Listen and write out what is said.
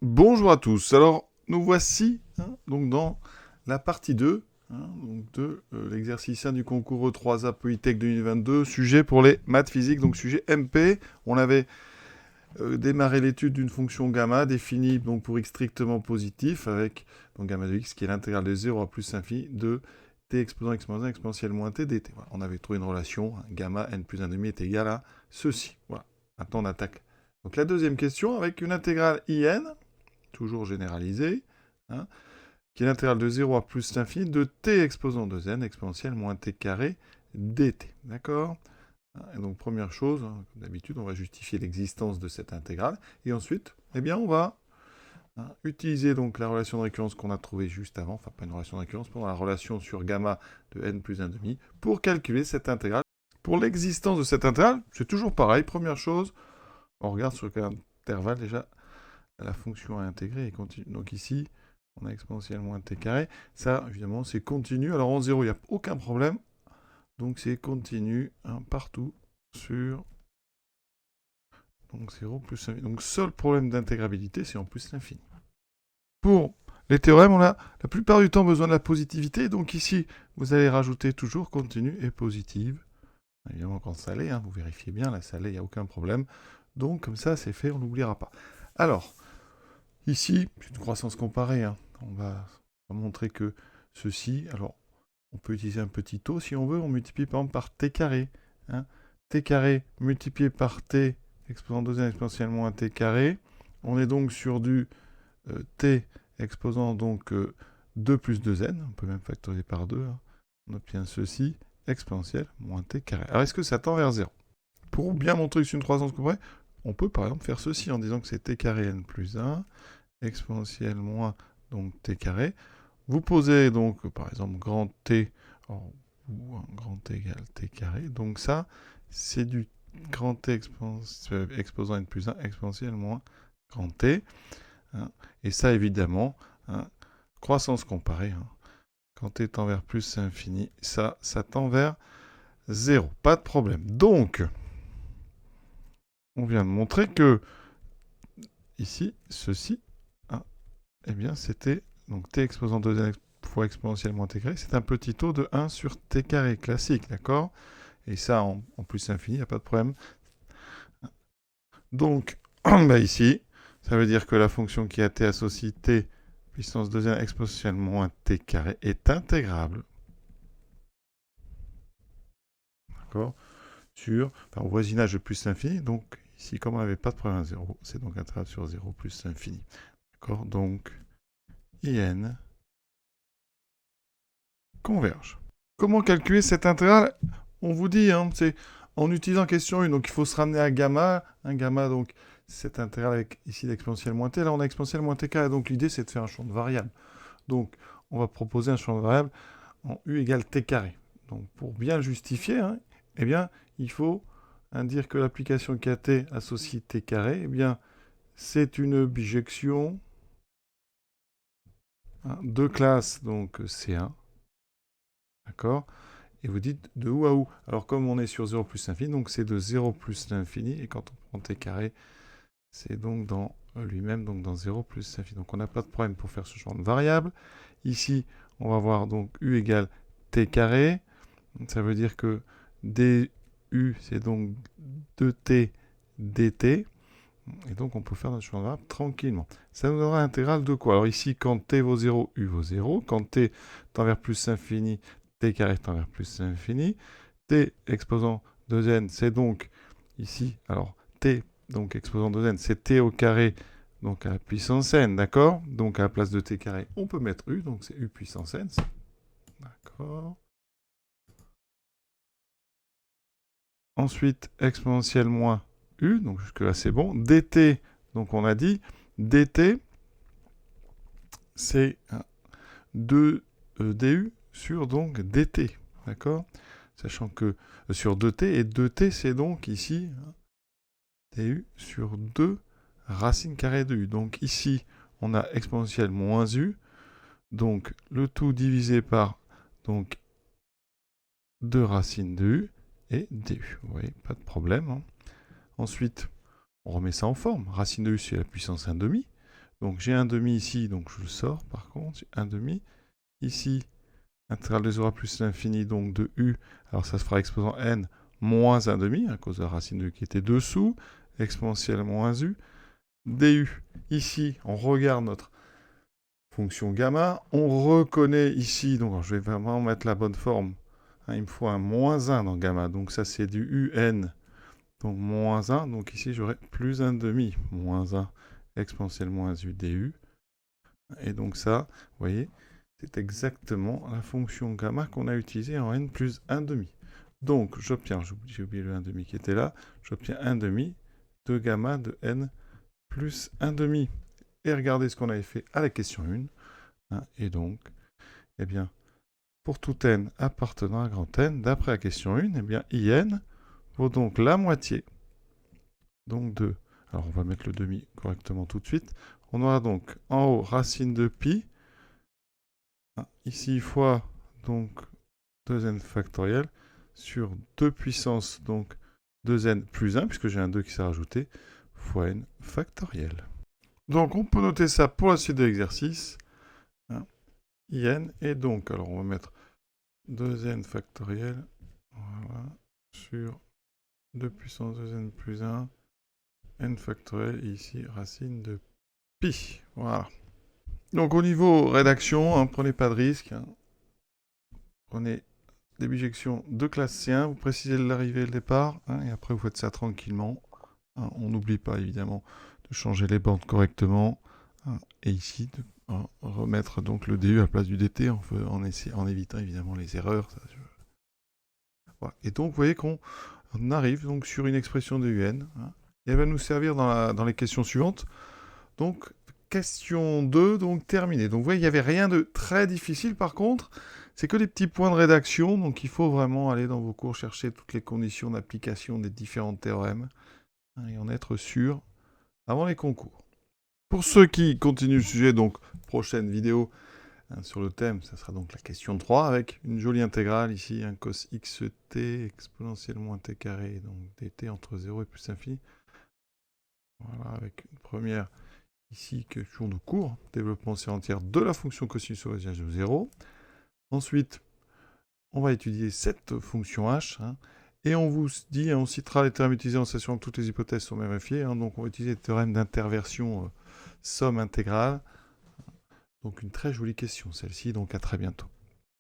Bonjour à tous. Alors, nous voici donc dans la partie 2 donc de l'exercice 1 du concours E3A Polytech 2022, sujet pour les maths physiques, donc sujet MP. On avait démarré l'étude d'une fonction gamma définie donc pour x strictement positif avec donc gamma de x qui est l'intégrale de 0 à plus infini de t exposant exponentielle exponentielle moins t dt. Voilà. On avait trouvé une relation, gamma n plus 1,5 est égal à ceci. Voilà. Maintenant, on attaque. Donc la deuxième question avec une intégrale in toujours généralisée, qui est l'intégrale de 0 à plus l'infini de t exposant 2n exponentielle moins t carré dt. D'accord? Et donc, première chose, comme d'habitude, on va justifier l'existence de cette intégrale. Et ensuite, eh bien, on va utiliser donc la relation de récurrence qu'on a trouvée juste avant, enfin pas une relation de récurrence, mais la relation sur gamma de n plus 1,5 pour calculer cette intégrale. Pour l'existence de cette intégrale, c'est toujours pareil. Première chose, on regarde sur quel intervalle déjà la fonction à intégrer est continue. Donc ici, on a exponentielle moins t carré. Ça, évidemment, c'est continu. Alors en 0, il n'y a aucun problème. Donc c'est continu partout sur donc 0 plus l'infini. Donc seul problème d'intégrabilité, c'est en plus l'infini. Pour les théorèmes, on a la plupart du temps besoin de la positivité. Donc ici, vous allez rajouter toujours continu et positive. Évidemment, quand ça l'est, vous vérifiez bien, là ça l'est, il n'y a aucun problème. Donc comme ça, c'est fait, on n'oubliera pas. Alors, ici, c'est une croissance comparée. On va montrer que ceci, alors on peut utiliser un petit taux si on veut, on multiplie par exemple par t carré. T carré multiplié par t exposant 2n exponentielle moins t carré. On est donc sur du t exposant donc 2 plus 2n, on peut même factoriser par 2, on obtient ceci, exponentielle moins t carré. Alors est-ce que ça tend vers 0? Pour bien montrer que c'est une croissance comparée, on peut par exemple faire ceci en disant que c'est t carré n plus 1, exponentielle moins donc t carré. Vous posez donc par exemple grand T ou un grand T égale T carré. Donc ça, c'est du grand T exposant n plus 1 exponentielle moins grand T. Et ça évidemment, croissance comparée. Quand T tend vers plus infini, ça tend vers 0. Pas de problème. Donc, on vient de montrer que ici, ceci, eh bien c'était donc t exposant 2n fois exponentielle moins t carré, c'est un petit taux de 1 sur t carré classique, d'accord? Et ça, en plus infini, il n'y a pas de problème. Donc, bah ici, ça veut dire que la fonction qui a t associe t puissance 2n exponentielle moins t carré est intégrable. D'accord? Au voisinage de plus l'infini, donc ici, comme on n'avait pas de problème à 0, c'est donc intégrable sur 0 plus l'infini. D'accord? Donc, in converge. Comment calculer cette intégrale? On vous dit, c'est en utilisant question 1, donc il faut se ramener à gamma. Un gamma, donc cette intégrale avec ici l'exponentielle moins t. Là, on a exponentielle moins t carré. Donc l'idée, c'est de faire un champ de variable. Donc on va proposer un champ de variable en u égale t carré. Donc pour bien le justifier, eh bien, il faut dire que l'application kt associe t carré, eh bien, c'est une bijection de classe donc C1. D'accord? Et vous dites de où à où? Alors comme on est sur 0 plus l'infini, donc c'est de 0 plus l'infini, et quand on prend t carré, c'est donc dans lui-même, donc dans 0 plus l'infini. Donc on n'a pas de problème pour faire ce genre de variable. Ici, on va voir donc u égale t carré. Donc, ça veut dire que du, c'est donc 2t dt. Et donc on peut faire notre champ de variable tranquillement. Ça nous donnera l'intégrale de quoi? Alors ici, quand t vaut 0, u vaut 0. Quand t tend vers plus l'infini, t carré tend vers plus l'infini. T exposant 2n, c'est donc ici, alors t, donc exposant 2n, c'est t au carré, donc à la puissance n, d'accord? Donc à la place de t carré, on peut mettre u, donc c'est u puissance n. D'accord. Ensuite, exponentielle moins u, donc jusque-là c'est bon. dt, donc on a dit, dt, c'est 2 du sur donc dt, d'accord? Sachant que sur 2t, et 2t c'est donc ici du sur 2 racine carrée de u. Donc ici, on a exponentielle moins u, donc le tout divisé par donc 2 racines de u et du. Vous voyez, pas de problème. Ensuite, on remet ça en forme. Racine de u, c'est la puissance 1 demi. Donc j'ai 1 demi ici, donc je le sors par contre, j'ai 1 demi. Ici, intégrale de 0 à plus l'infini, donc de u, alors ça se fera exposant n moins 1 demi, à cause de la racine de u qui était dessous, exponentielle moins u, du. Ici, on regarde notre fonction gamma, on reconnaît ici, donc je vais vraiment mettre la bonne forme, hein, il me faut un moins 1 dans gamma, donc ça c'est du un, donc moins 1, donc ici j'aurai plus 1 demi, moins 1 exponentielle moins u du, et donc ça, vous voyez, c'est exactement la fonction gamma qu'on a utilisée en n plus 1 demi. Donc j'obtiens, j'ai oublié le 1 demi qui était là, j'obtiens 1 demi de gamma de n plus 1 demi. Et regardez ce qu'on avait fait à la question 1. Hein, et donc, eh bien, pour tout n appartenant à grand N, d'après la question 1, eh bien, in vaut donc la moitié. Donc 2. Alors, on va mettre le demi correctement tout de suite. On aura donc en haut racine de pi. Hein, ici, fois donc 2n factoriel sur 2 puissance, donc 2n plus 1, puisque j'ai un 2 qui s'est rajouté, fois n factoriel. Donc, on peut noter ça pour la suite de l'exercice. Hein, in, et donc, alors on va mettre 2n factoriel, voilà, sur 2 puissance 2n plus 1, n factoriel, et ici, racine de pi. Voilà. Donc, au niveau rédaction, hein, prenez pas de risque. Hein. Prenez des bijections de classe C1, vous précisez l'arrivée et le départ, hein, et après vous faites ça tranquillement. Hein, on n'oublie pas, évidemment, de changer les bornes correctement. Hein, et ici, de remettre donc le DU à la place du DT en évitant évidemment les erreurs. Ça, voilà. Et donc, vous voyez qu'on arrive donc sur une expression de UN. Hein, et elle va nous servir dans les questions suivantes. Donc, question 2, donc terminée. Donc, vous voyez, il n'y avait rien de très difficile. Par contre, c'est que des petits points de rédaction. Donc, il faut vraiment aller dans vos cours chercher toutes les conditions d'application des différents théorèmes. Hein, et en être sûr avant les concours. Pour ceux qui continuent le sujet, donc prochaine vidéo hein, sur le thème, ça sera donc la question 3 avec une jolie intégrale ici, un cos xt exponentielle moins t carré, donc dt entre 0 et plus infini. Voilà, avec une première ici question de cours, développement série entière de la fonction cosinus au de 0. Ensuite, on va étudier cette fonction h, hein, et on vous dit, on citera les théorèmes utilisés en sachant que toutes les hypothèses sont vérifiées. Hein, donc on va utiliser le théorème d'interversion somme intégrale. Donc une très jolie question celle-ci, donc à très bientôt.